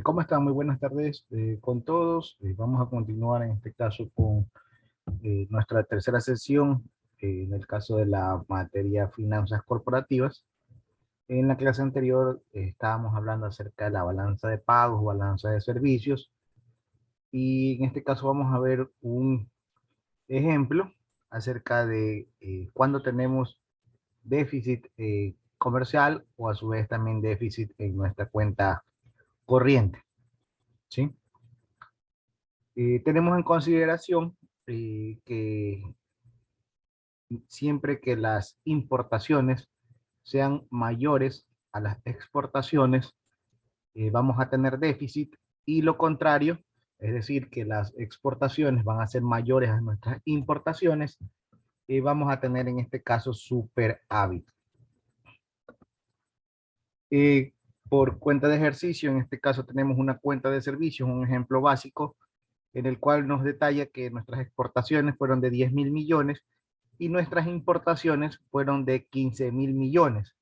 ¿Cómo están? Muy buenas tardes con todos. Vamos a continuar en este caso con nuestra tercera sesión, en el caso de la materia finanzas corporativas. En la clase anterior estábamos hablando acerca de la balanza de pagos, balanza de servicios, y en este caso vamos a ver un ejemplo acerca de cuando tenemos déficit comercial o a su vez también déficit en nuestra cuenta corriente, ¿sí? Tenemos en consideración que siempre que las importaciones sean mayores a las exportaciones, vamos a tener déficit, y lo contrario, es decir, que las exportaciones van a ser mayores a nuestras importaciones, y vamos a tener en este caso superávit. Eh, por cuenta de ejercicio, en este caso tenemos una cuenta de servicios, un ejemplo básico, en el cual nos detalla que nuestras exportaciones fueron de 10.000 millones y nuestras importaciones fueron de 15.000 millones.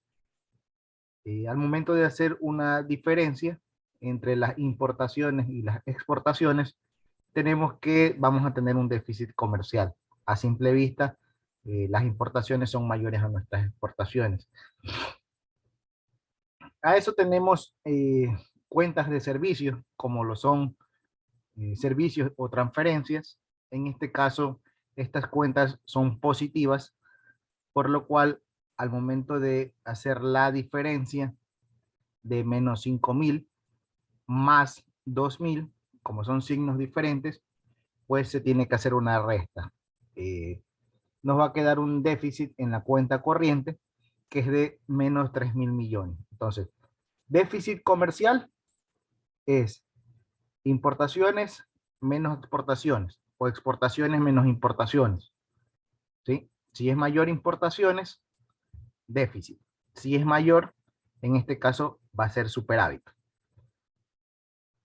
Al momento de hacer una diferencia entre las importaciones y las exportaciones, tenemos que vamos a tener un déficit comercial. A simple vista, las importaciones son mayores a nuestras exportaciones. A eso tenemos cuentas de servicios, como lo son servicios o transferencias. En este caso, estas cuentas son positivas, por lo cual al momento de hacer la diferencia de menos 5.000 más 2.000, como son signos diferentes, pues se tiene que hacer una resta. Nos va a quedar un déficit en la cuenta corriente que es de menos 3.000 millones. Entonces, déficit comercial es importaciones menos exportaciones o exportaciones menos importaciones, ¿sí? Si es mayor importaciones, déficit. Si es mayor, en este caso va a ser superávit.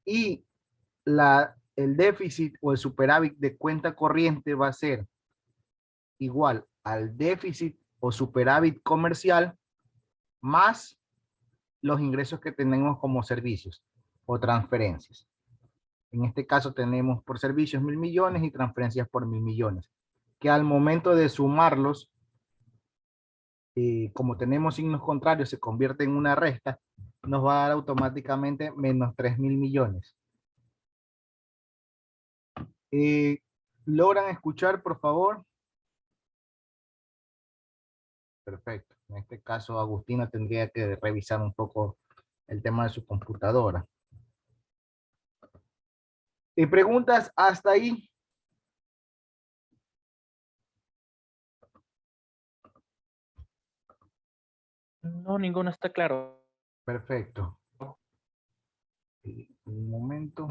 Y el déficit o el superávit de cuenta corriente va a ser igual al déficit o superávit comercial más los ingresos que tenemos como servicios o transferencias. En este caso tenemos por servicios 1.000 millones y transferencias por 1.000 millones, que al momento de sumarlos, como tenemos signos contrarios, se convierte en una resta, nos va a dar automáticamente menos 3.000 millones. Eh, ¿Logran escuchar, por favor? Perfecto. En este caso, Agustina tendría que revisar un poco el tema de su computadora. ¿Preguntas hasta ahí? No, ninguno está claro. Perfecto. Un momento.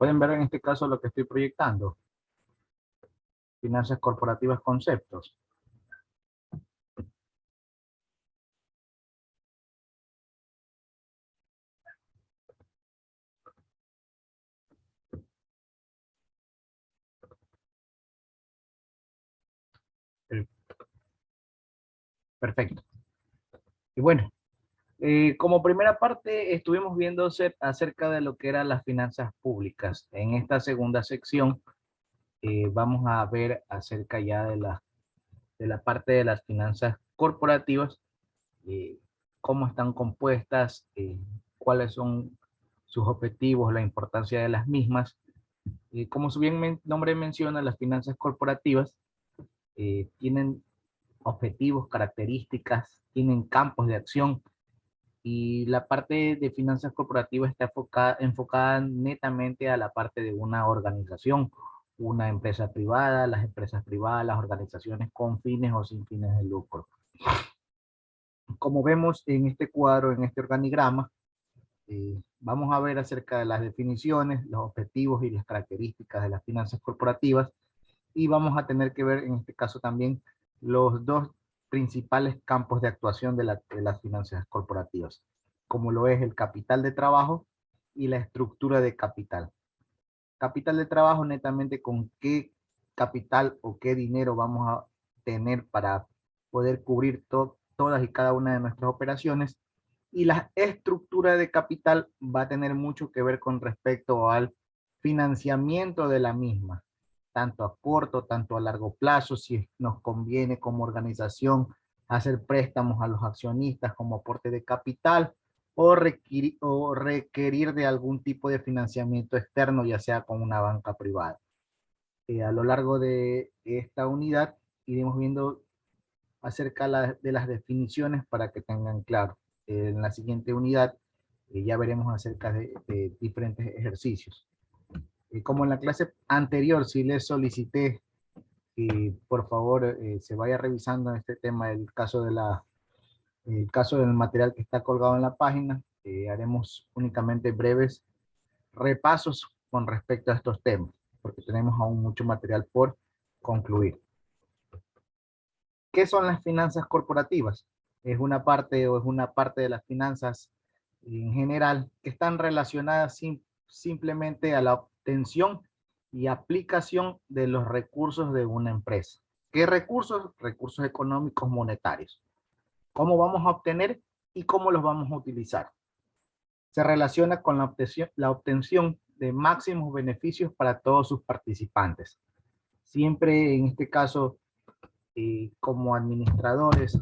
Pueden ver en este caso lo que estoy proyectando. Finanzas corporativas, conceptos. Perfecto. Y bueno, como primera parte estuvimos viendo acerca de lo que eran las finanzas públicas. En esta segunda sección vamos a ver acerca ya de la parte de las finanzas corporativas, eh, cómo están compuestas, cuáles son sus objetivos, la importancia de las mismas. Como su nombre menciona, las finanzas corporativas tienen objetivos, características, tienen campos de acción, y la parte de finanzas corporativas está enfocada netamente a la parte de una organización, una empresa privada, las empresas privadas, las organizaciones con fines o sin fines de lucro. Como vemos en este cuadro, en este organigrama, vamos a ver acerca de las definiciones, los objetivos y las características de las finanzas corporativas, y vamos a tener que ver en este caso también los dos principales campos de actuación de las finanzas corporativas, como lo es el capital de trabajo y la estructura de capital. Capital de trabajo netamente con qué capital o qué dinero vamos a tener para poder cubrir todas y cada una de nuestras operaciones, y la estructura de capital va a tener mucho que ver con respecto al financiamiento de la misma, tanto a corto, tanto a largo plazo, si nos conviene como organización hacer préstamos a los accionistas como aporte de capital, o requerir de algún tipo de financiamiento externo, ya sea con una banca privada. A lo largo de esta unidad iremos viendo acerca de las definiciones para que tengan claro. En la siguiente unidad ya veremos acerca de diferentes ejercicios. Como en la clase anterior, sí les solicité que por favor se vaya revisando este tema, el caso del material que está colgado en la página. Haremos únicamente breves repasos con respecto a estos temas, porque tenemos aún mucho material por concluir. ¿Qué son las finanzas corporativas? Es una parte de las finanzas en general que están relacionadas simplemente a la obtención y aplicación de los recursos de una empresa. ¿Qué recursos? Recursos económicos monetarios. ¿Cómo vamos a obtener y cómo los vamos a utilizar? Se relaciona con la obtención de máximos beneficios para todos sus participantes. Siempre en este caso, como administradores,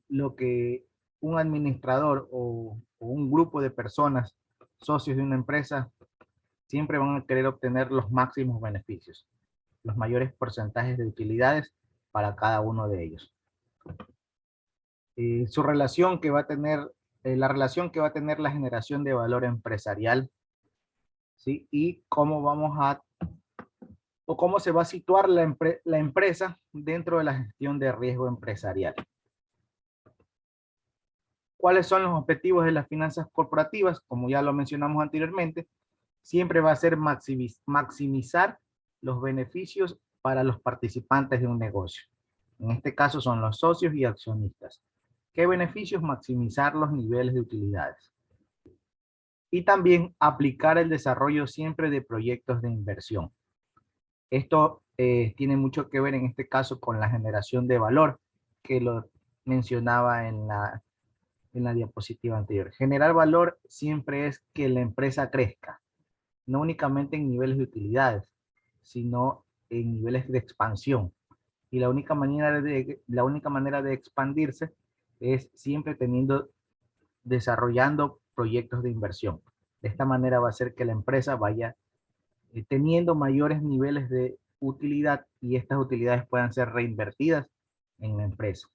lo que un administrador o un grupo de personas, socios de una empresa, siempre van a querer obtener los máximos beneficios, los mayores porcentajes de utilidades para cada uno de ellos. Su relación que va a tener, la relación que va a tener la generación de valor empresarial, ¿sí? Y cómo vamos a, o cómo se va a situar la empresa dentro de la gestión de riesgo empresarial. ¿Cuáles son los objetivos de las finanzas corporativas? Como ya lo mencionamos anteriormente, siempre va a ser maximizar los beneficios para los participantes de un negocio. En este caso son los socios y accionistas. ¿Qué beneficios? Maximizar los niveles de utilidades. Y también aplicar el desarrollo siempre de proyectos de inversión. Esto tiene mucho que ver en este caso con la generación de valor, que lo mencionaba en la diapositiva anterior. Generar valor siempre es que la empresa crezca, no únicamente en niveles de utilidades, sino en niveles de expansión. Y la única manera de expandirse es siempre desarrollando proyectos de inversión. De esta manera va a hacer que la empresa vaya teniendo mayores niveles de utilidad, y estas utilidades puedan ser reinvertidas en la empresa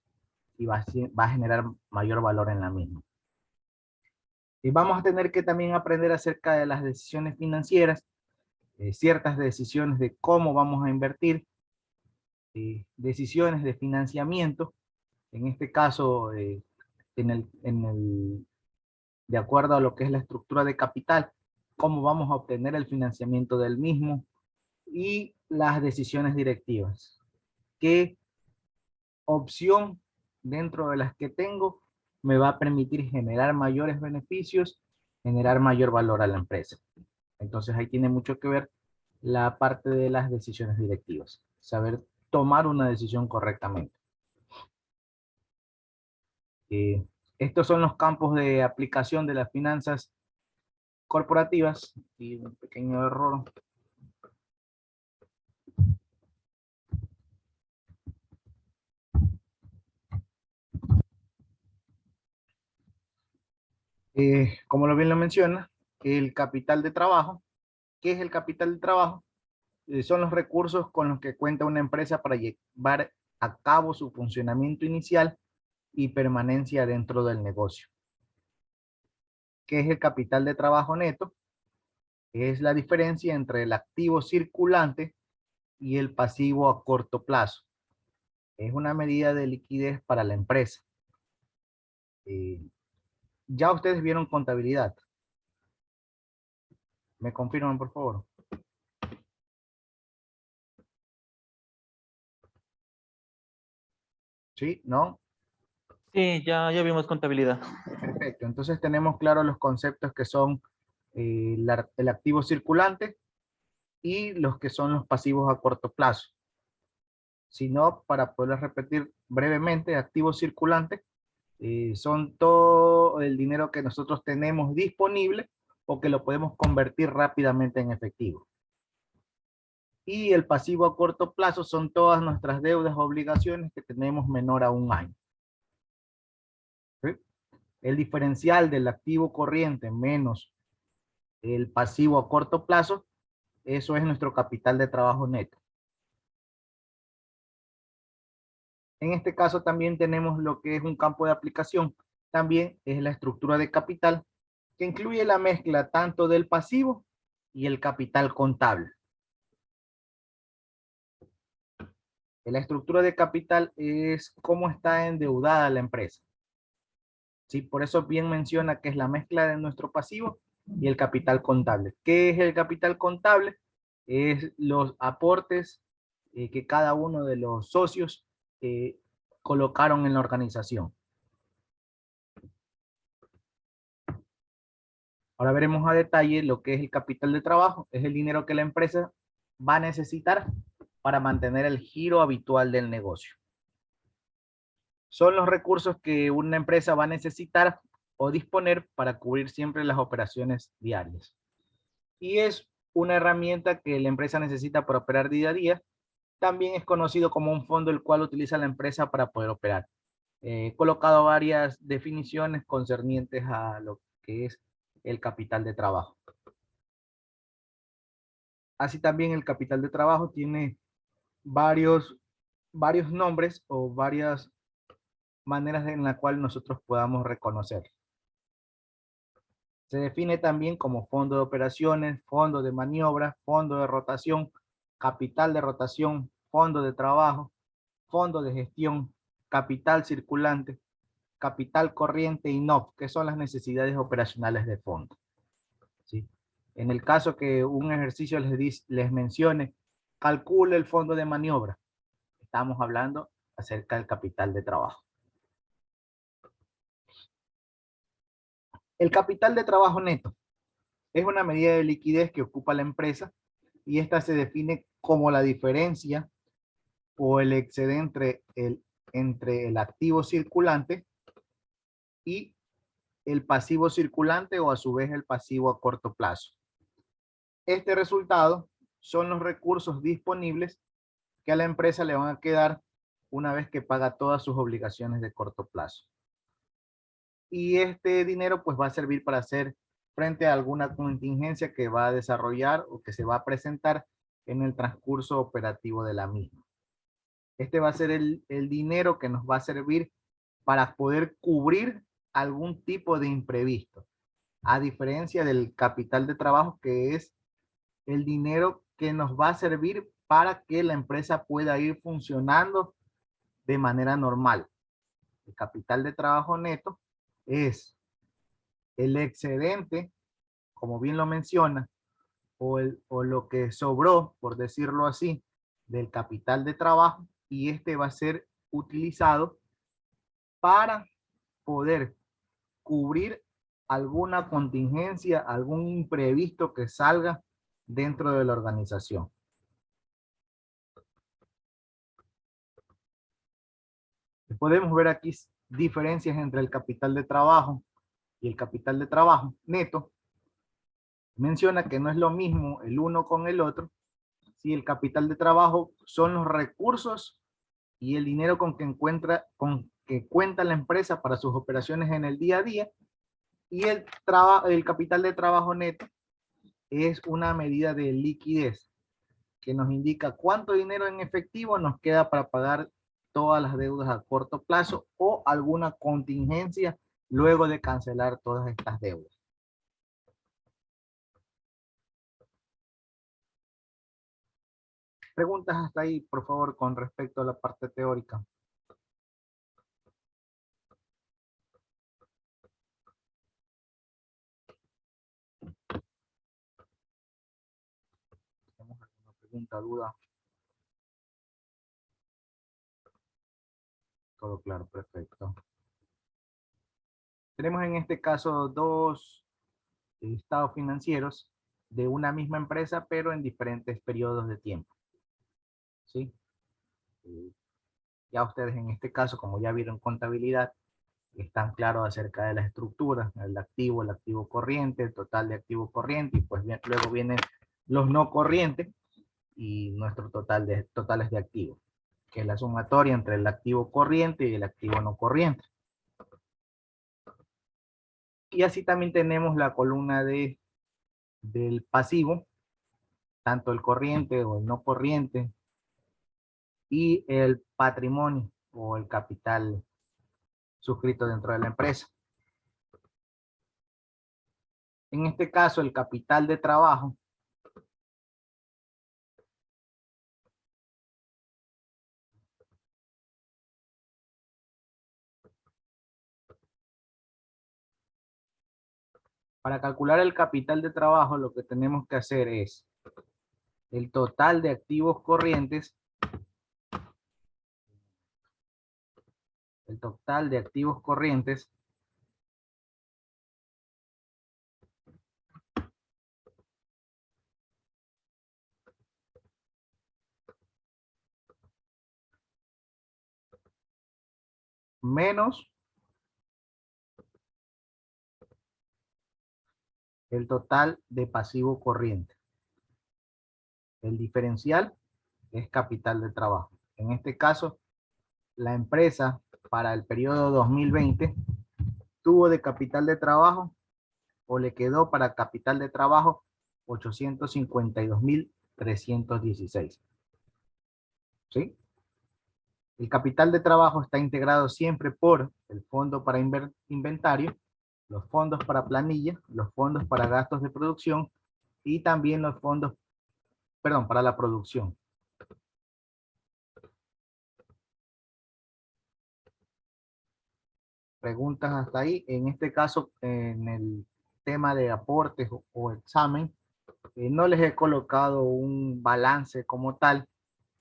y va a generar mayor valor en la misma. Y vamos a tener que también aprender acerca de las decisiones financieras, ciertas decisiones de cómo vamos a invertir, decisiones de financiamiento, en este caso, de acuerdo a lo que es la estructura de capital, cómo vamos a obtener el financiamiento del mismo, y las decisiones directivas. ¿Qué opción dentro de las que tengo me va a permitir generar mayores beneficios, generar mayor valor a la empresa? Entonces ahí tiene mucho que ver la parte de las decisiones directivas, saber tomar una decisión correctamente. Estos son los campos de aplicación de las finanzas corporativas, y un pequeño error. Como lo bien lo menciona, el capital de trabajo. ¿Qué es el capital de trabajo? Son los recursos con los que cuenta una empresa para llevar a cabo su funcionamiento inicial y permanencia dentro del negocio. ¿Qué es el capital de trabajo neto? Es la diferencia entre el activo circulante y el pasivo a corto plazo. Es una medida de liquidez para la empresa. Eh, ya ustedes vieron contabilidad. ¿Me confirman, por favor? ¿Sí? ¿No? Sí, ya vimos contabilidad. Perfecto. Entonces tenemos claros los conceptos que son el activo circulante y los que son los pasivos a corto plazo. Si no, para poder repetir brevemente, activo circulante son todo el dinero que nosotros tenemos disponible o que lo podemos convertir rápidamente en efectivo. Y el pasivo a corto plazo son todas nuestras deudas o obligaciones que tenemos menor a un año. ¿Sí? El diferencial del activo corriente menos el pasivo a corto plazo, eso es nuestro capital de trabajo neto. En este caso también tenemos lo que es un campo de aplicación. También es la estructura de capital, que incluye la mezcla tanto del pasivo y el capital contable. La estructura de capital es cómo está endeudada la empresa. ¿Sí? Por eso bien menciona que es la mezcla de nuestro pasivo y el capital contable. ¿Qué es el capital contable? Es los aportes que cada uno de los socios colocaron en la organización. Ahora veremos a detalle lo que es el capital de trabajo. Es el dinero que la empresa va a necesitar para mantener el giro habitual del negocio. Son los recursos que una empresa va a necesitar o disponer para cubrir siempre las operaciones diarias. Y es una herramienta que la empresa necesita para operar día a día. También es conocido como un fondo el cual utiliza la empresa para poder operar. He colocado varias definiciones concernientes a lo que es el capital de trabajo. Así también el capital de trabajo tiene varios, varios nombres o varias maneras en la cual nosotros podamos reconocer. Se define también como fondo de operaciones, fondo de maniobra, fondo de rotación, capital de rotación, fondo de trabajo, fondo de gestión, capital circulante, capital corriente y NOP, que son las necesidades operacionales de fondo. ¿Sí? En el caso que un ejercicio les mencione, calcule el fondo de maniobra. Estamos hablando acerca del capital de trabajo. El capital de trabajo neto es una medida de liquidez que ocupa la empresa y esta se define como la diferencia o el excedente entre el activo circulante y el pasivo circulante o a su vez el pasivo a corto plazo. Este resultado son los recursos disponibles que a la empresa le van a quedar una vez que paga todas sus obligaciones de corto plazo. Y este dinero pues va a servir para hacer frente a alguna contingencia que va a desarrollar o que se va a presentar en el transcurso operativo de la misma. Este va a ser el dinero que nos va a servir para poder cubrir algún tipo de imprevisto, a diferencia del capital de trabajo, que es el dinero que nos va a servir para que la empresa pueda ir funcionando de manera normal. El capital de trabajo neto es el excedente, como bien lo menciona, o lo que sobró, por decirlo así, del capital de trabajo, y este va a ser utilizado para poder cubrir alguna contingencia, algún imprevisto que salga dentro de la organización. Podemos ver aquí diferencias entre el capital de trabajo y el capital de trabajo neto. Menciona que no es lo mismo el uno con el otro. Si el capital de trabajo son los recursos y el dinero con que cuenta la empresa para sus operaciones en el día a día, y el capital de trabajo neto es una medida de liquidez que nos indica cuánto dinero en efectivo nos queda para pagar todas las deudas a corto plazo o alguna contingencia luego de cancelar todas estas deudas. Preguntas hasta ahí, por favor, con respecto a la parte teórica. pregunta, duda? Todo claro, perfecto. Tenemos en este caso dos estados financieros de una misma empresa, pero en diferentes periodos de tiempo. ¿Sí? Ya ustedes en este caso, como ya vieron contabilidad, están claros acerca de la estructura, el activo corriente, el total de activo corriente, y pues bien, luego vienen los no corrientes y nuestro totales de activos, que es la sumatoria entre el activo corriente y el activo no corriente. Y así también tenemos la columna del pasivo, tanto el corriente o el no corriente, y el patrimonio o el capital suscrito dentro de la empresa. En este caso, el capital de trabajo para calcular el capital de trabajo, lo que tenemos que hacer es el total de activos corrientes, el total de activos corrientes menos el total de pasivo corriente. El diferencial es capital de trabajo. En este caso, la empresa para el periodo 2020 tuvo de capital de trabajo o le quedó para capital de trabajo 852.316. ¿Sí? El capital de trabajo está integrado siempre por el fondo para inventario, los fondos para planilla, los fondos para gastos de producción y también los fondos, perdón, para la producción. Preguntas hasta ahí. En este caso, en el tema de aportes o examen, no les he colocado un balance como tal,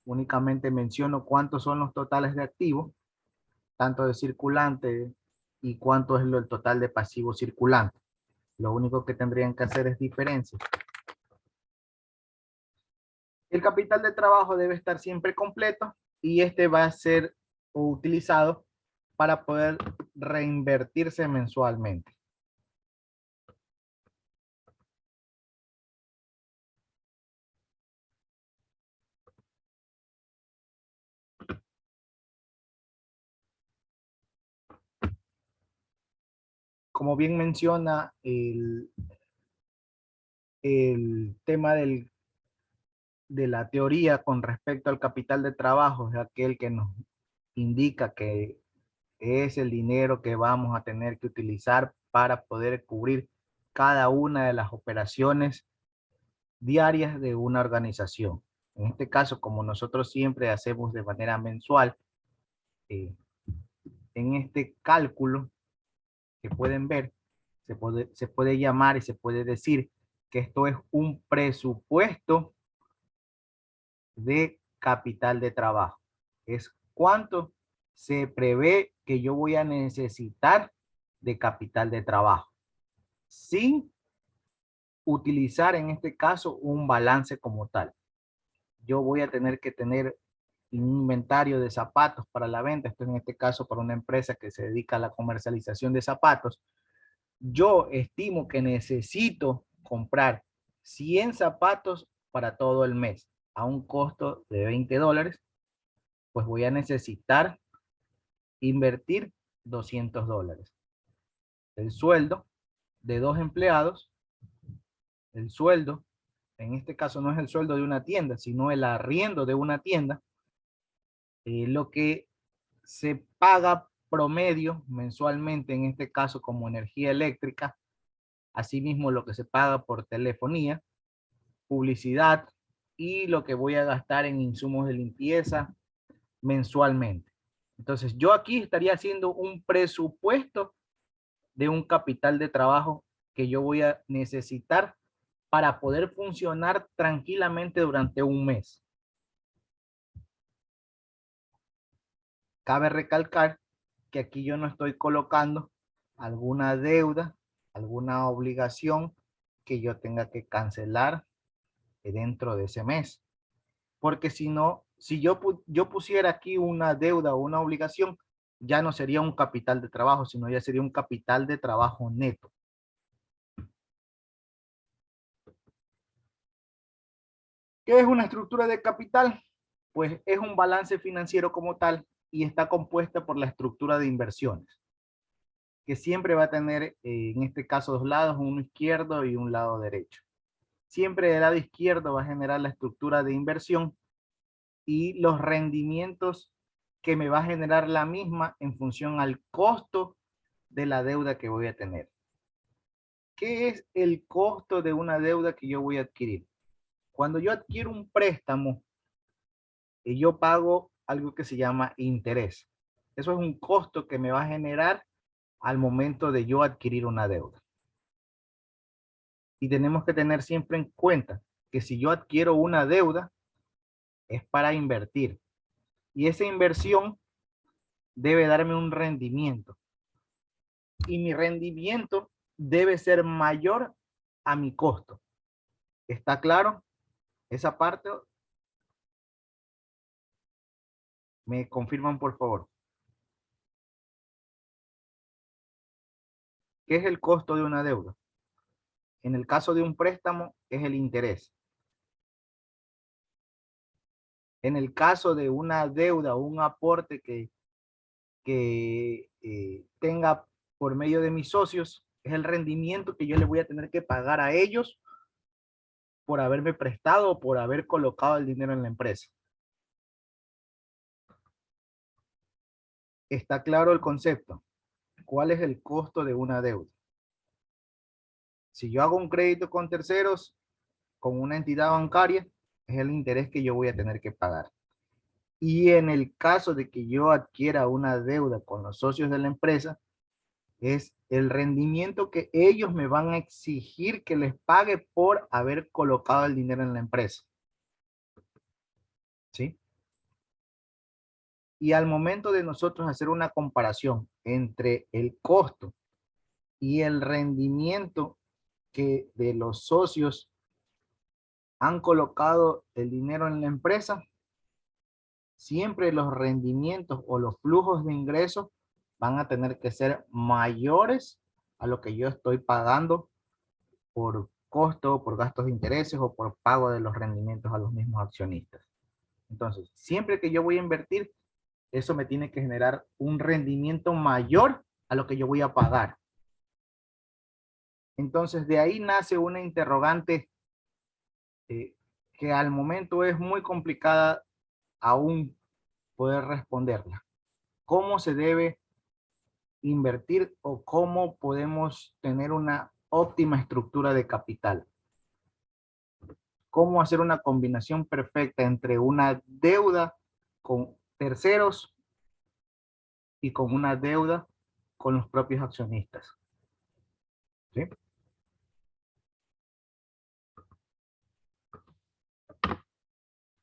únicamente menciono cuántos son los totales de activos, tanto de circulante y cuánto es el total de pasivo circulante. Lo único que tendrían que hacer es diferencia. El capital de trabajo debe estar siempre completo y este va a ser utilizado para poder reinvertirse mensualmente. Como bien menciona el tema de la teoría con respecto al capital de trabajo, es aquel que nos indica que es el dinero que vamos a tener que utilizar para poder cubrir cada una de las operaciones diarias de una organización. En este caso, como nosotros siempre hacemos de manera mensual, eh, en este cálculo que pueden ver, se puede llamar y se puede decir que esto es un presupuesto de capital de trabajo. Es cuánto se prevé que yo voy a necesitar de capital de trabajo, sin utilizar en este caso un balance como tal. Yo voy a tener que tener un inventario de zapatos para la venta. Esto en este caso para una empresa que se dedica a la comercialización de zapatos. Yo estimo que necesito comprar 100 zapatos para todo el mes a un costo de $20, pues voy a necesitar invertir $200. El sueldo de 2 empleados, el sueldo, en este caso no es el sueldo de una tienda, sino el arriendo de una tienda, lo que se paga promedio mensualmente, en este caso como energía eléctrica, asimismo lo que se paga por telefonía, publicidad y lo que voy a gastar en insumos de limpieza mensualmente. Entonces yo aquí estaría haciendo un presupuesto de un capital de trabajo que yo voy a necesitar para poder funcionar tranquilamente durante un mes. Cabe recalcar que aquí yo no estoy colocando alguna deuda, alguna obligación que yo tenga que cancelar dentro de ese mes. Porque si no, si yo pusiera aquí una deuda o una obligación, ya no sería un capital de trabajo, sino ya sería un capital de trabajo neto. ¿Qué es una estructura de capital? Pues es un balance financiero como tal y está compuesta por la estructura de inversiones, que siempre va a tener, en este caso, dos lados, uno izquierdo y un lado derecho. Siempre del lado izquierdo va a generar la estructura de inversión y los rendimientos que me va a generar la misma en función al costo de la deuda que voy a tener. ¿Qué es el costo de una deuda que yo voy a adquirir? Cuando yo adquiero un préstamo, yo pago algo que se llama interés. Eso es un costo que me va a generar al momento de yo adquirir una deuda. Y tenemos que tener siempre en cuenta que si yo adquiero una deuda, es para invertir. Y esa inversión debe darme un rendimiento. Y mi rendimiento debe ser mayor a mi costo. ¿Está claro? Esa parte, me confirman por favor. ¿Qué es el costo de una deuda? En el caso de un préstamo es el interés. En el caso de una deuda o un aporte que tenga por medio de mis socios, es el rendimiento que yo le voy a tener que pagar a ellos por haberme prestado o por haber colocado el dinero en la empresa. ¿Está claro el concepto? ¿Cuál es el costo de una deuda? Si yo hago un crédito con terceros, con una entidad bancaria, es el interés que yo voy a tener que pagar. Y en el caso de que yo adquiera una deuda con los socios de la empresa, es el rendimiento que ellos me van a exigir que les pague por haber colocado el dinero en la empresa. ¿Sí? Y al momento de nosotros hacer una comparación entre el costo y el rendimiento que de los socios han colocado el dinero en la empresa, siempre los rendimientos o los flujos de ingresos van a tener que ser mayores a lo que yo estoy pagando por costo, por gastos de intereses o por pago de los rendimientos a los mismos accionistas. Entonces, siempre que yo voy a invertir, eso me tiene que generar un rendimiento mayor a lo que yo voy a pagar. Entonces, de ahí nace una interrogante que al momento es muy complicada aún poder responderla. ¿Cómo se debe invertir o cómo podemos tener una óptima estructura de capital? ¿Cómo hacer una combinación perfecta entre una deuda con terceros y con una deuda con los propios accionistas? ¿Sí?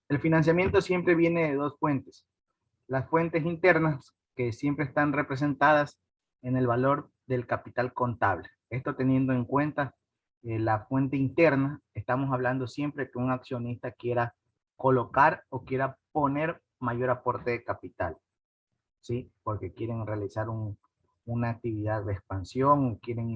El financiamiento siempre viene de dos fuentes. Las fuentes internas, que siempre están representadas en el valor del capital contable. Esto teniendo en cuenta la fuente interna, estamos hablando siempre que un accionista quiera colocar o quiera poner mayor aporte de capital, ¿sí? Porque quieren realizar una actividad de expansión, quieren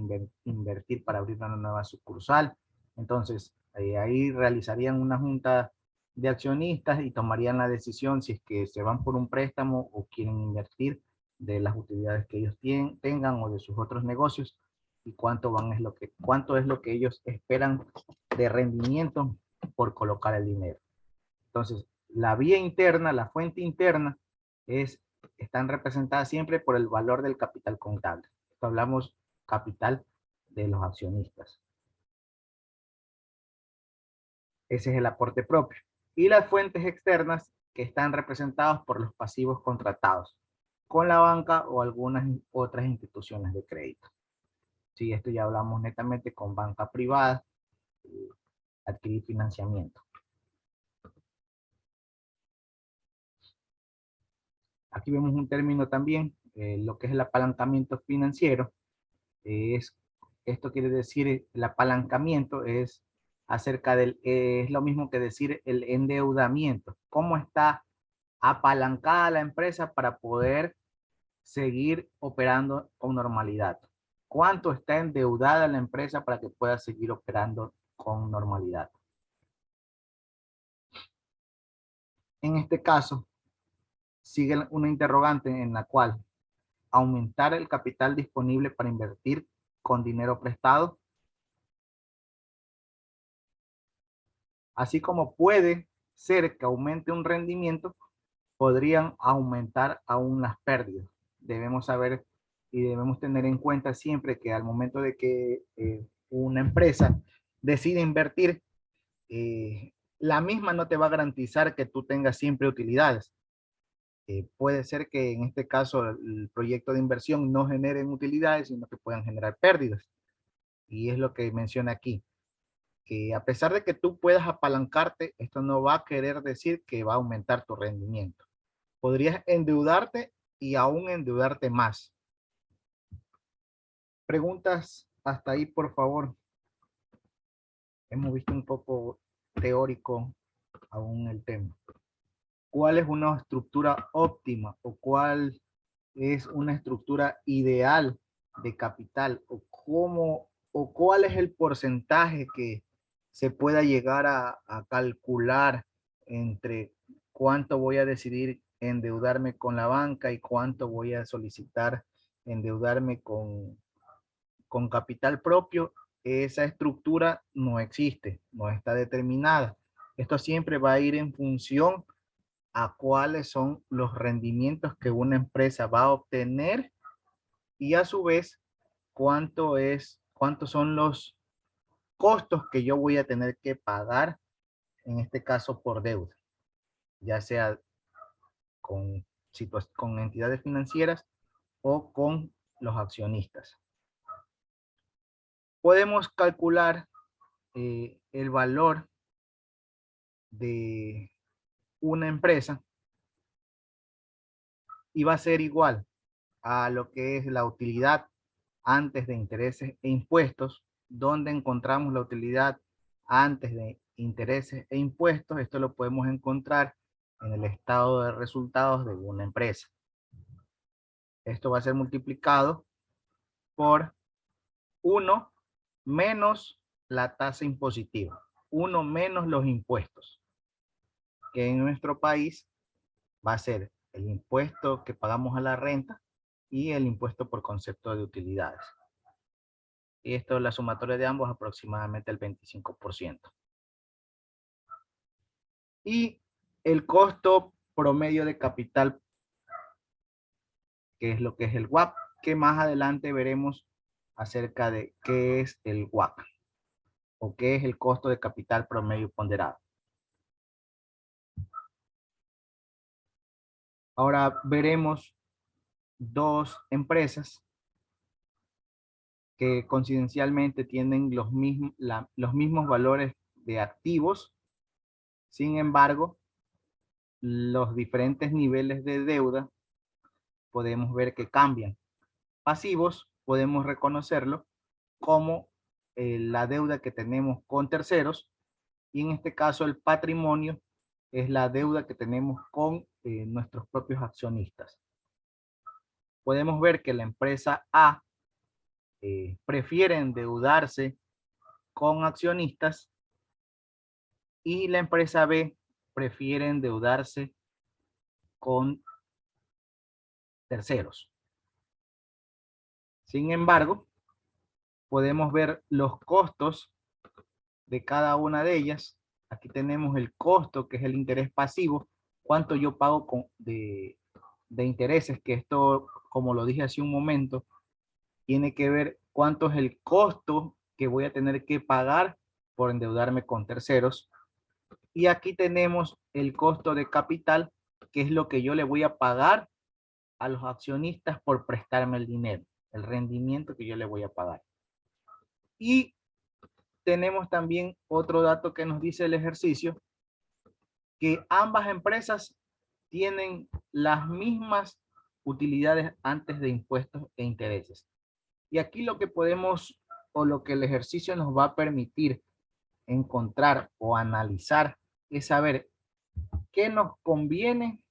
invertir para abrir una nueva sucursal. Entonces, ahí realizarían una junta de accionistas y tomarían la decisión si es que se van por un préstamo o quieren invertir de las utilidades que ellos tengan o de sus otros negocios y cuánto es lo que ellos esperan de rendimiento por colocar el dinero. Entonces, la vía interna, la fuente interna, están representadas siempre por el valor del capital contable. Esto hablamos capital de los accionistas. Ese es el aporte propio. Y las fuentes externas que están representadas por los pasivos contratados con la banca o algunas otras instituciones de crédito. Sí, esto ya hablamos netamente con banca privada, adquirir financiamiento. Aquí vemos un término también, lo que es el apalancamiento financiero. Es, esto quiere decir, el apalancamiento es acerca del, es lo mismo que decir el endeudamiento. ¿Cómo está apalancada la empresa para poder seguir operando con normalidad? ¿Cuánto está endeudada la empresa para que pueda seguir operando con normalidad? En este caso, sigue una interrogante en la cual aumentar el capital disponible para invertir con dinero prestado, así como puede ser que aumente un rendimiento, podrían aumentar aún las pérdidas. Debemos saber y debemos tener en cuenta siempre que al momento de que una empresa decide invertir, la misma no te va a garantizar que tú tengas siempre utilidades. Puede ser que en este caso el proyecto de inversión no generen utilidades, sino que puedan generar pérdidas. Y es lo que menciona aquí, que a pesar de que tú puedas apalancarte, esto no va a querer decir que va a aumentar tu rendimiento. Podrías endeudarte y aún endeudarte más. Preguntas hasta ahí, por favor. Hemos visto un poco teórico aún el tema. ¿Cuál es una estructura óptima o cuál es una estructura ideal de capital o cómo o cuál es el porcentaje que se pueda llegar a calcular entre cuánto voy a decidir endeudarme con la banca y cuánto voy a solicitar endeudarme con capital propio? Esa estructura no existe, no está determinada. Esto siempre va a ir en función a cuáles son los rendimientos que una empresa va a obtener y a su vez cuántos son los costos que yo voy a tener que pagar, en este caso por deuda, ya sea con, con entidades financieras o con los accionistas. Podemos calcular el valor de una empresa y va a ser igual a lo que es la utilidad antes de intereses e impuestos. ¿Dónde encontramos la utilidad antes de intereses e impuestos? Esto lo podemos encontrar en el estado de resultados de una empresa. Esto va a ser multiplicado por 1 menos la tasa impositiva, 1 menos los impuestos, que en nuestro país va a ser el impuesto que pagamos a la renta y el impuesto por concepto de utilidades. Y esto, la sumatoria de ambos, aproximadamente el 25%. Y el costo promedio de capital, que es lo que es el WACC, que más adelante veremos acerca de qué es el WACC o qué es el costo de capital promedio ponderado. Ahora veremos dos empresas que coincidencialmente tienen los mismos valores de activos. Sin embargo, los diferentes niveles de deuda podemos ver que cambian. Pasivos podemos reconocerlo como la deuda que tenemos con terceros, y en este caso el patrimonio es la deuda que tenemos con nuestros propios accionistas. Podemos ver que la empresa A prefiere endeudarse con accionistas y la empresa B prefiere endeudarse con terceros. Sin embargo, podemos ver los costos de cada una de ellas. Aquí tenemos el costo, que es el interés pasivo, cuánto yo pago de intereses, que esto, como lo dije hace un momento, tiene que ver cuánto es el costo que voy a tener que pagar por endeudarme con terceros. Y aquí tenemos el costo de capital, que es lo que yo le voy a pagar a los accionistas por prestarme el dinero, el rendimiento que yo le voy a pagar. Y tenemos también otro dato que nos dice el ejercicio, que ambas empresas tienen las mismas utilidades antes de impuestos e intereses. Y aquí lo que podemos o lo que el ejercicio nos va a permitir encontrar o analizar es saber qué nos conviene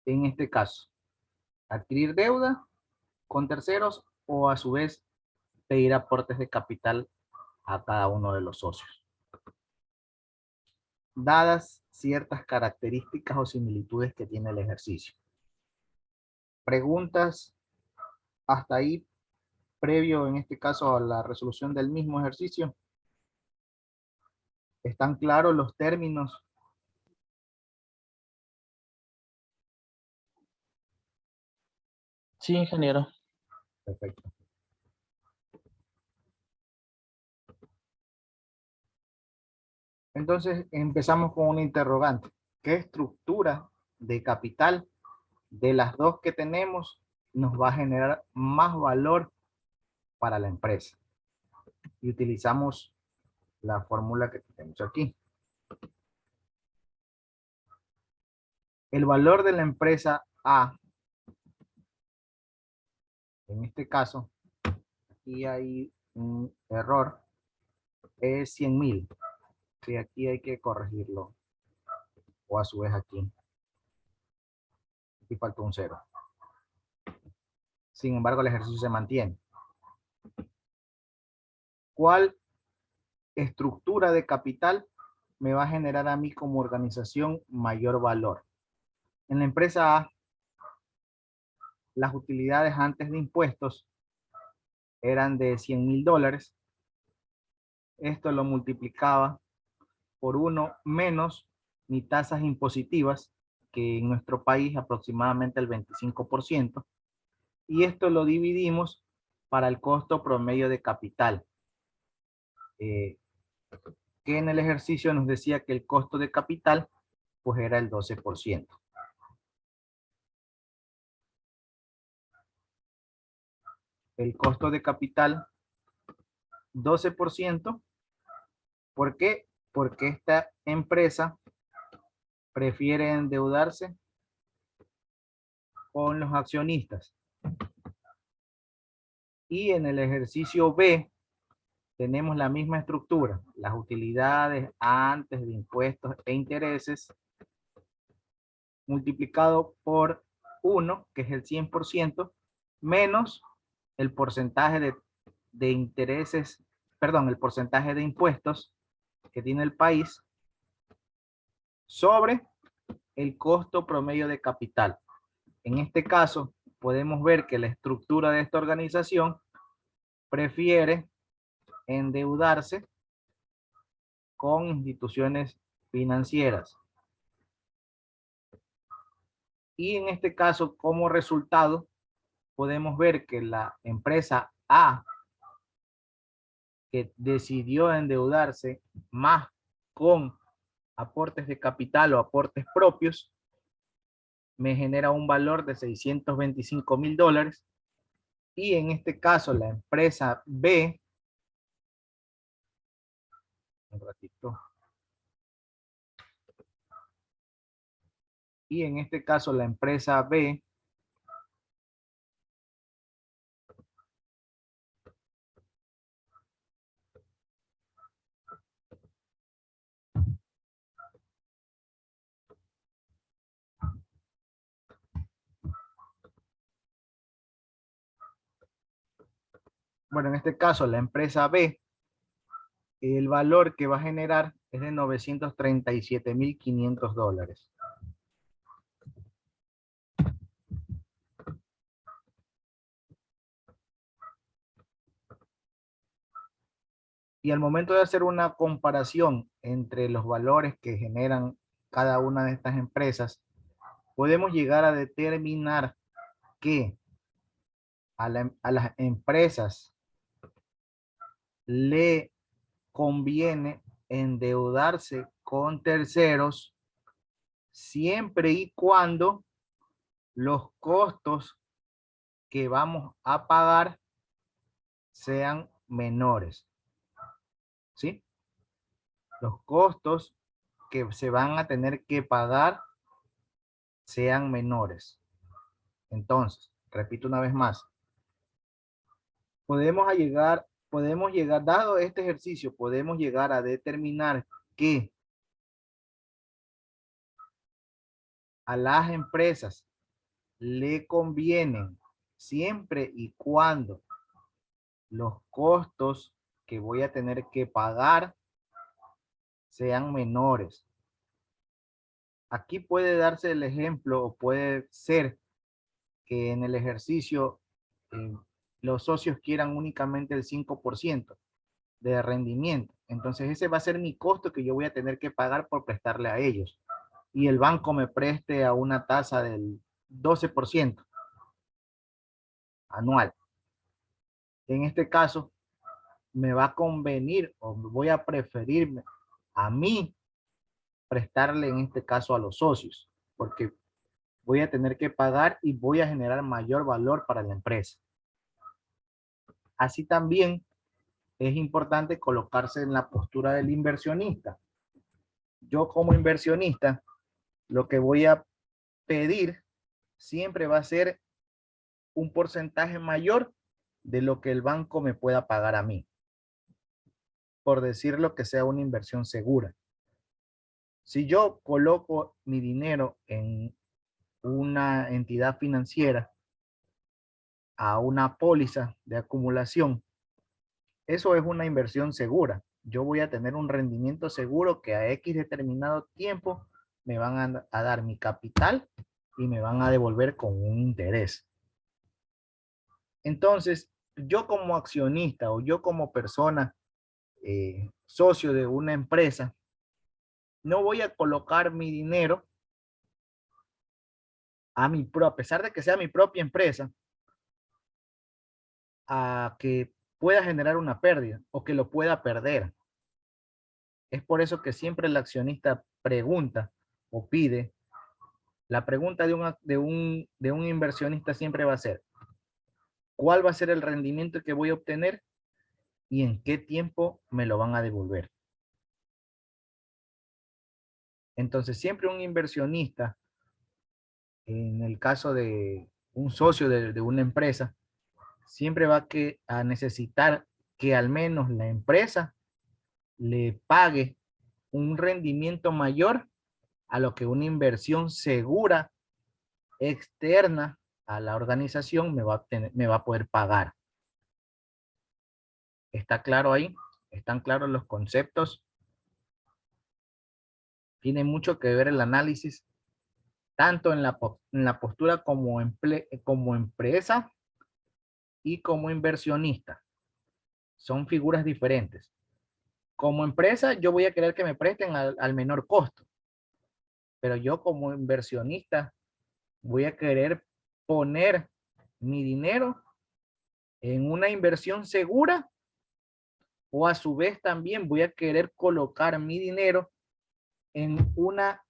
en este caso. Adquirir deuda con terceros o a su vez pedir aportes de capital a cada uno de los socios, dadas ciertas características o similitudes que tiene el ejercicio. Preguntas hasta ahí previo en este caso a la resolución del mismo ejercicio. ¿Están claros los términos? Sí, ingeniero. Perfecto. Entonces empezamos con una interrogante. ¿Qué estructura de capital de las dos que tenemos nos va a generar más valor para la empresa? Y utilizamos la fórmula que tenemos aquí. El valor de la empresa A, en este caso, aquí hay un error, es 100,000. Sí, aquí hay que corregirlo. O a su vez aquí. Aquí falta un 0. Sin embargo, el ejercicio se mantiene. ¿Cuál estructura de capital me va a generar a mí como organización mayor valor? En la empresa A, las utilidades antes de impuestos eran de $100,000. Esto lo multiplicaba por 1 menos mis tasas impositivas, que en nuestro país aproximadamente el 25%, y esto lo dividimos para el costo promedio de capital, que en el ejercicio nos decía que el costo de capital pues era el 12%. El costo de capital 12%. ¿Por qué? Porque esta empresa prefiere endeudarse con los accionistas. Y en el ejercicio B tenemos la misma estructura, las utilidades antes de impuestos e intereses multiplicado por 1, que es el 100%, menos el porcentaje de intereses, perdón, el porcentaje de impuestos que tiene el país sobre el costo promedio de capital. En este caso, podemos ver que la estructura de esta organización prefiere endeudarse con instituciones financieras. Y en este caso, como resultado, podemos ver que la empresa A, que decidió endeudarse más con aportes de capital o aportes propios, me genera un valor de $625,000. Y en este caso, la empresa B, un ratito, y en este caso, la empresa B bueno, en este caso, la empresa B, el valor que va a generar es de $937,500. Y al momento de hacer una comparación entre los valores que generan cada una de estas empresas, podemos llegar a determinar que a las empresas le conviene endeudarse con terceros siempre y cuando los costos que vamos a pagar sean menores. ¿Sí? Los costos que se van a tener que pagar sean menores. Entonces, repito una vez más, podemos llegar, dado este ejercicio, podemos llegar a determinar que a las empresas le convienen siempre y cuando los costos que voy a tener que pagar sean menores. Aquí puede darse el ejemplo o puede ser que en el ejercicio los socios quieran únicamente el 5% de rendimiento. Entonces ese va a ser mi costo que yo voy a tener que pagar por prestarle a ellos. Y el banco me preste a una tasa del 12% anual. En este caso, me va a convenir o voy a preferirme a mí prestarle en este caso a los socios, porque voy a tener que pagar y voy a generar mayor valor para la empresa. Así también es importante colocarse en la postura del inversionista. Yo como inversionista, lo que voy a pedir siempre va a ser un porcentaje mayor de lo que el banco me pueda pagar a mí. Por decirlo que sea una inversión segura. Si yo coloco mi dinero en una entidad financiera a una póliza de acumulación, eso es una inversión segura. Yo voy a tener un rendimiento seguro que a X determinado tiempo me van a dar mi capital y me van a devolver con un interés. Entonces, yo como accionista o yo como persona socio de una empresa, no voy a colocar mi dinero a pesar de que sea mi propia empresa, a que pueda generar una pérdida o que lo pueda perder. Es por eso que siempre el accionista pregunta o pide. La pregunta de un inversionista siempre va a ser, ¿cuál va a ser el rendimiento que voy a obtener y en qué tiempo me lo van a devolver? Entonces, siempre un inversionista, en el caso de un socio de una empresa, siempre va a necesitar que al menos la empresa le pague un rendimiento mayor a lo que una inversión segura externa a la organización me va a poder pagar. ¿Está claro ahí? ¿Están claros los conceptos? Tiene mucho que ver el análisis, tanto en la postura como empresa y como inversionista. Son figuras diferentes. Como empresa, yo voy a querer que me presten al menor costo. Pero yo como inversionista voy a querer poner mi dinero en una inversión segura, o a su vez también voy a querer colocar mi dinero en una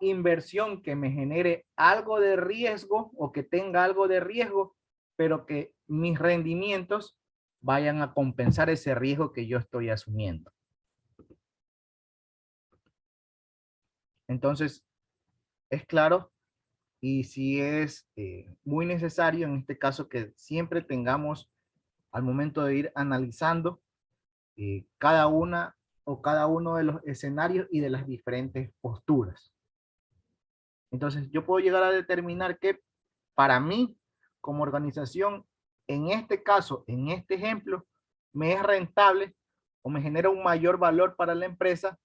inversión que me genere algo de riesgo o que tenga algo de riesgo, pero que mis rendimientos vayan a compensar ese riesgo que yo estoy asumiendo. Entonces, es claro y sí es muy necesario en este caso que siempre tengamos al momento de ir analizando cada una o cada uno de los escenarios y de las diferentes posturas. Entonces, yo puedo llegar a determinar que para mí, como organización, en este caso, en este ejemplo, me es rentable o me genera un mayor valor para la empresa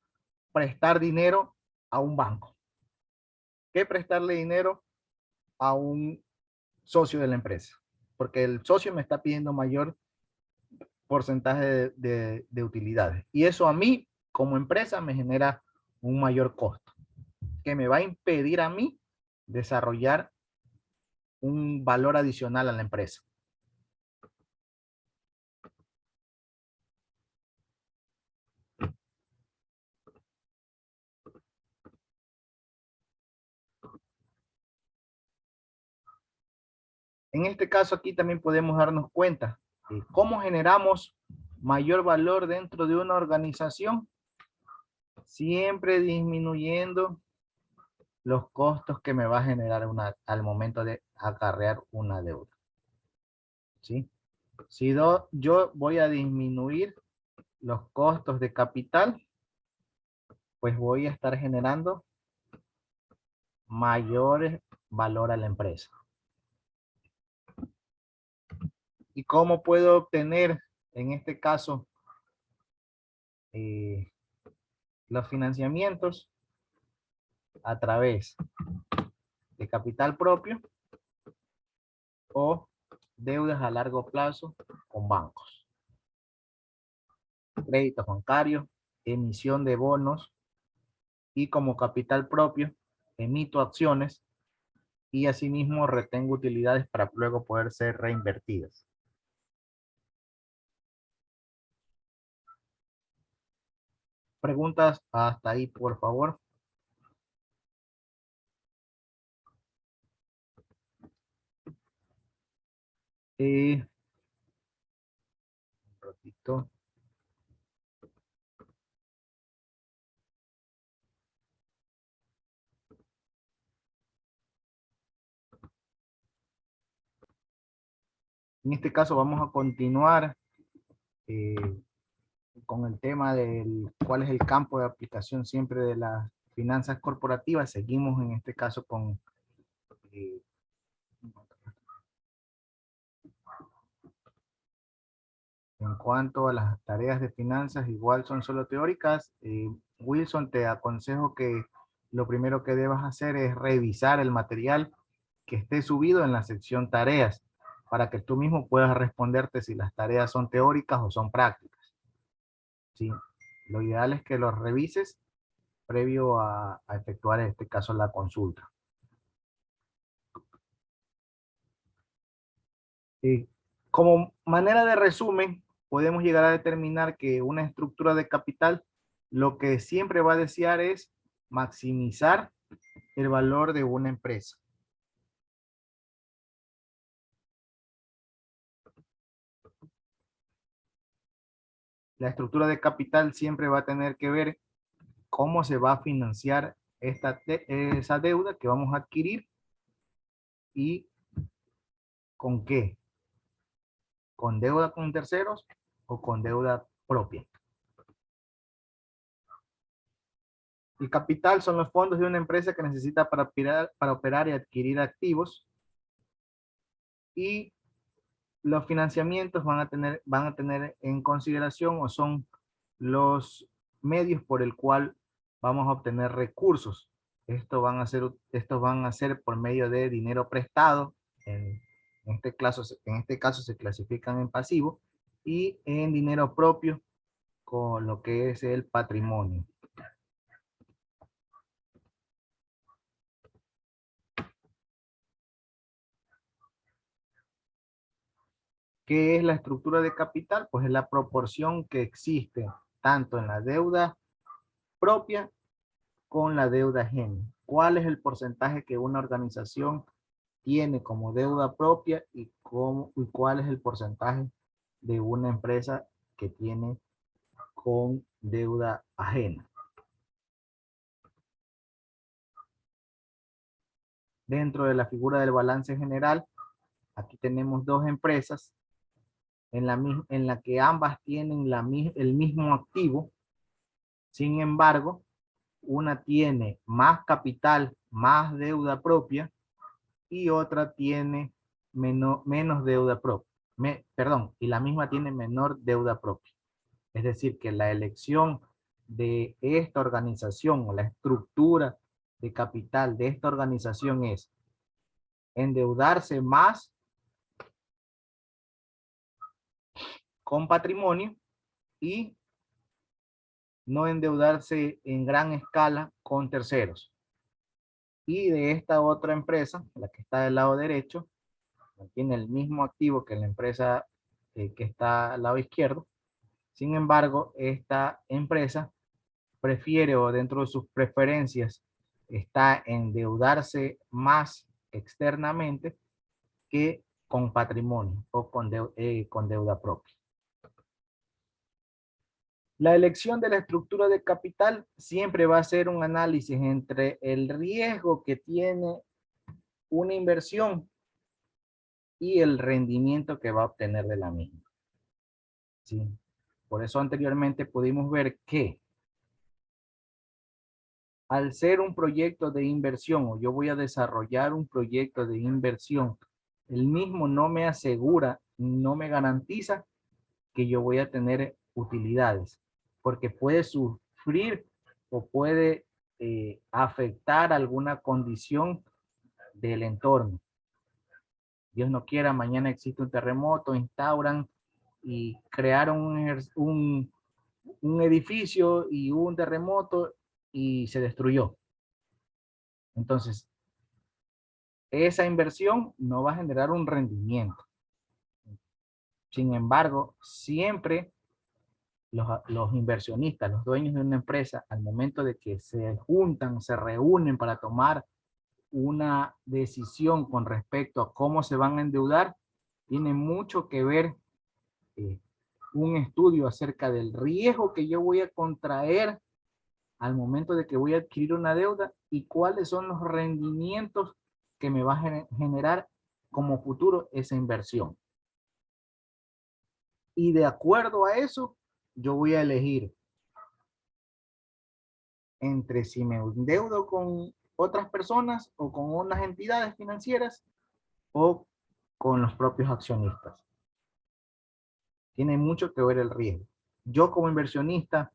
prestar dinero a un banco que prestarle dinero a un socio de la empresa, porque el socio me está pidiendo mayor porcentaje de utilidades. Y eso a mí, como empresa, me genera un mayor costo, que me va a impedir a mí desarrollar un valor adicional a la empresa. En este caso aquí también podemos darnos cuenta de cómo generamos mayor valor dentro de una organización siempre disminuyendo los costos que me va a generar al momento de acarrear una deuda. ¿Sí? Si yo voy a disminuir los costos de capital, pues voy a estar generando mayor valor a la empresa. ¿Y cómo puedo obtener, en este caso, los financiamientos? A través de capital propio o deudas a largo plazo con bancos. Créditos bancarios, emisión de bonos y como capital propio emito acciones y asimismo retengo utilidades para luego poder ser reinvertidas. Preguntas hasta ahí, por favor. Un ratito. En este caso vamos a continuar eh, con el tema del cuál es el campo de aplicación siempre de las finanzas corporativas. Seguimos en este caso con eh, en cuanto a las tareas de finanzas, igual son solo teóricas. Wilson, te aconsejo que lo primero que debas hacer es revisar el material que esté subido en la sección tareas para que tú mismo puedas responderte si las tareas son teóricas o son prácticas. ¿Sí? Lo ideal es que los revises previo a efectuar en este caso la consulta. Como manera de resumen, podemos llegar a determinar que una estructura de capital lo que siempre va a desear es maximizar el valor de una empresa. La estructura de capital siempre va a tener que ver cómo se va a financiar esa deuda que vamos a adquirir y con qué. ¿Con deuda con terceros o con deuda propia? El capital son los fondos de una empresa que necesita para operar y adquirir activos, y los financiamientos van a tener en consideración o son los medios por el cual vamos a obtener recursos. Estos van a ser por medio de dinero prestado, en este caso se clasifican en pasivo, y en dinero propio con lo que es el patrimonio. ¿Qué es la estructura de capital? Pues es la proporción que existe tanto en la deuda propia con la deuda ajena. ¿Cuál es el porcentaje que una organización tiene como deuda propia y cuál es el porcentaje de una empresa que tiene con deuda ajena? Dentro de la figura del balance general, aquí tenemos dos empresas en la que ambas tienen el mismo activo. Sin embargo, una tiene más capital, más deuda propia, y otra tiene menos deuda propia. Y la misma tiene menor deuda propia. Es decir, que la elección de esta organización o la estructura de capital de esta organización es endeudarse más con patrimonio y no endeudarse en gran escala con terceros. Y de esta otra empresa, la que está del lado derecho, tiene el mismo activo que la empresa que está al lado izquierdo. Sin embargo, esta empresa prefiere, o dentro de sus preferencias está endeudarse más externamente que con patrimonio o con deuda propia. La elección de la estructura de capital siempre va a ser un análisis entre el riesgo que tiene una inversión y el rendimiento que va a obtener de la misma. ¿Sí? Por eso anteriormente pudimos ver que al ser un proyecto de inversión o yo voy a desarrollar un proyecto de inversión, el mismo no me asegura, no me garantiza que yo voy a tener utilidades, porque puede sufrir o puede afectar alguna condición del entorno. Dios no quiera, mañana existe un terremoto, instauran y crearon un edificio y hubo un terremoto y se destruyó. Entonces, esa inversión no va a generar un rendimiento. Sin embargo, siempre los inversionistas, los dueños de una empresa, al momento de que se juntan, se reúnen para tomar una decisión con respecto a cómo se van a endeudar, tiene mucho que ver eh, un estudio acerca del riesgo que yo voy a contraer al momento de que voy a adquirir una deuda y cuáles son los rendimientos que me va a generar como futuro esa inversión. Y de acuerdo a eso, yo voy a elegir entre si me endeudo con otras personas o con unas entidades financieras o con los propios accionistas. Tiene mucho que ver el riesgo. Yo como inversionista,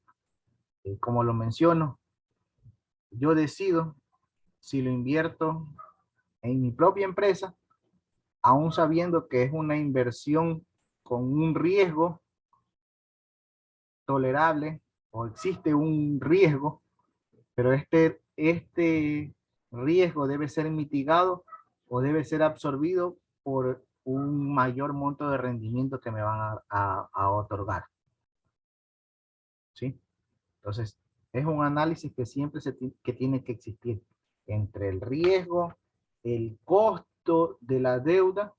como lo menciono, yo decido si lo invierto en mi propia empresa, aún sabiendo que es una inversión con un riesgo tolerable o existe un riesgo, pero este riesgo debe ser mitigado o debe ser absorbido por un mayor monto de rendimiento que me van a otorgar. ¿Sí? Entonces, es un análisis que siempre que tiene que existir entre el riesgo, el costo de la deuda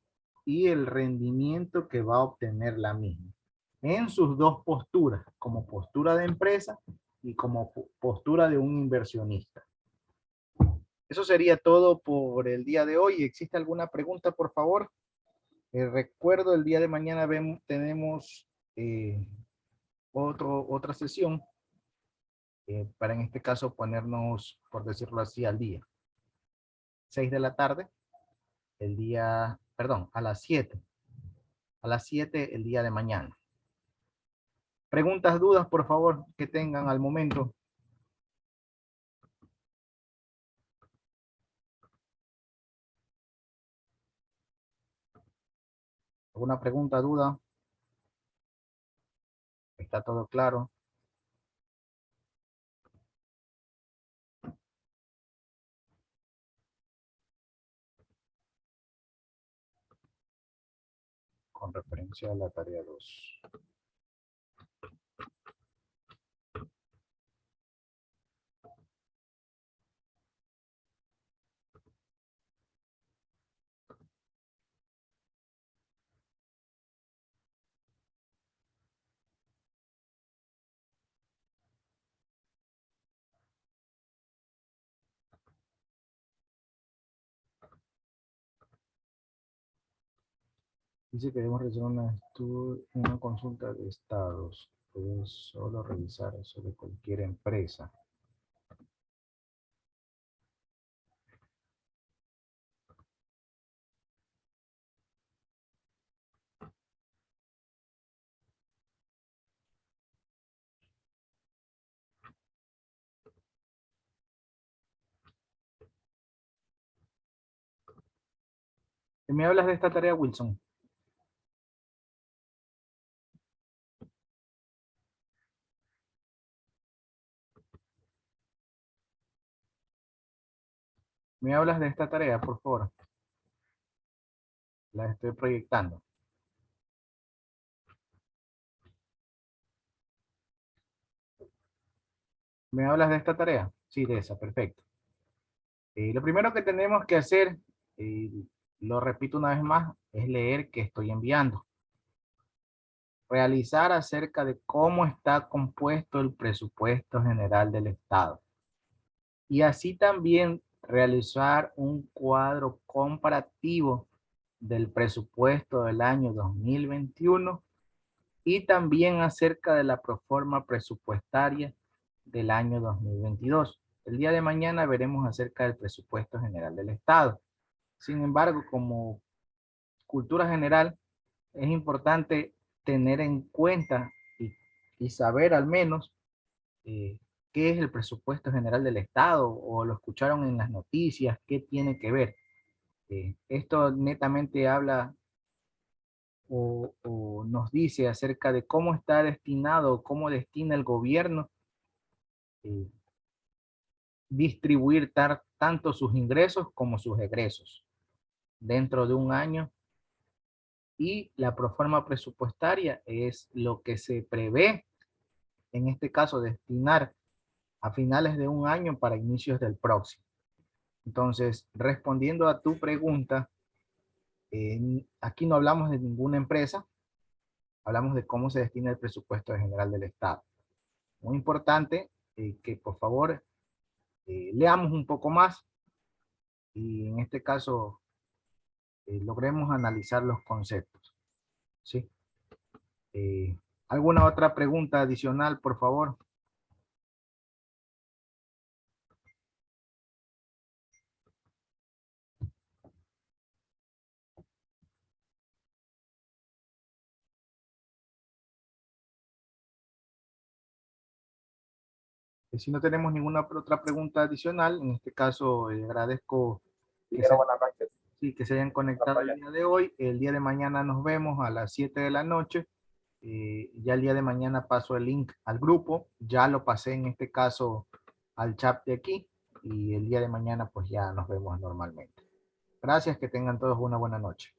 y el rendimiento que va a obtener la misma. En sus dos posturas, como postura de empresa y como postura de un inversionista. Eso sería todo por el día de hoy. ¿Existe alguna pregunta, por favor? Recuerdo, el día de mañana tenemos otra sesión para en este caso ponernos, por decirlo así, al día. 6 de la tarde, el día, perdón, a las 7. A las 7 el día de mañana. Preguntas, dudas, por favor, que tengan al momento. ¿Alguna pregunta, duda? ¿Está todo claro? Con referencia a la tarea 2. Dice que debemos realizar una consulta de estados. Puedes solo revisar eso de cualquier empresa. ¿Me hablas de esta tarea, Wilson? ¿Me hablas de esta tarea, por favor? La estoy proyectando. ¿Me hablas de esta tarea? Sí, de esa, perfecto. Lo primero que tenemos que hacer, lo repito una vez más, es leer qué estoy enviando. realizar acerca de cómo está compuesto el presupuesto general del Estado. Y así también realizar un cuadro comparativo del presupuesto del año 2021 y también acerca de la proforma presupuestaria del año 2022. El día de mañana veremos acerca del presupuesto general del Estado. Sin embargo, como cultura general, es importante tener en cuenta y saber al menos eh, qué es el presupuesto general del Estado o lo escucharon en las noticias, qué tiene que ver. Esto netamente habla o nos dice acerca de cómo está destinado, cómo destina el gobierno eh, distribuir tanto sus ingresos como sus egresos dentro de un año. Y la proforma presupuestaria es lo que se prevé, en este caso, destinar a finales de un año para inicios del próximo. Entonces, respondiendo a tu pregunta, aquí no hablamos de ninguna empresa, hablamos de cómo se destina el presupuesto general del Estado. Muy importante que por favor leamos un poco más y en este caso logremos analizar los conceptos. ¿Sí? ¿Alguna otra pregunta adicional, por favor? Si no tenemos ninguna otra pregunta adicional, en este caso agradezco que se, Buenas noches. sí, que se hayan conectado el día de hoy. El día de mañana nos vemos a las 7 de la noche. Ya el día de mañana paso el link al grupo. Ya lo pasé en este caso al chat de aquí. Y el día de mañana pues ya nos vemos normalmente. Gracias, que tengan todos una buena noche.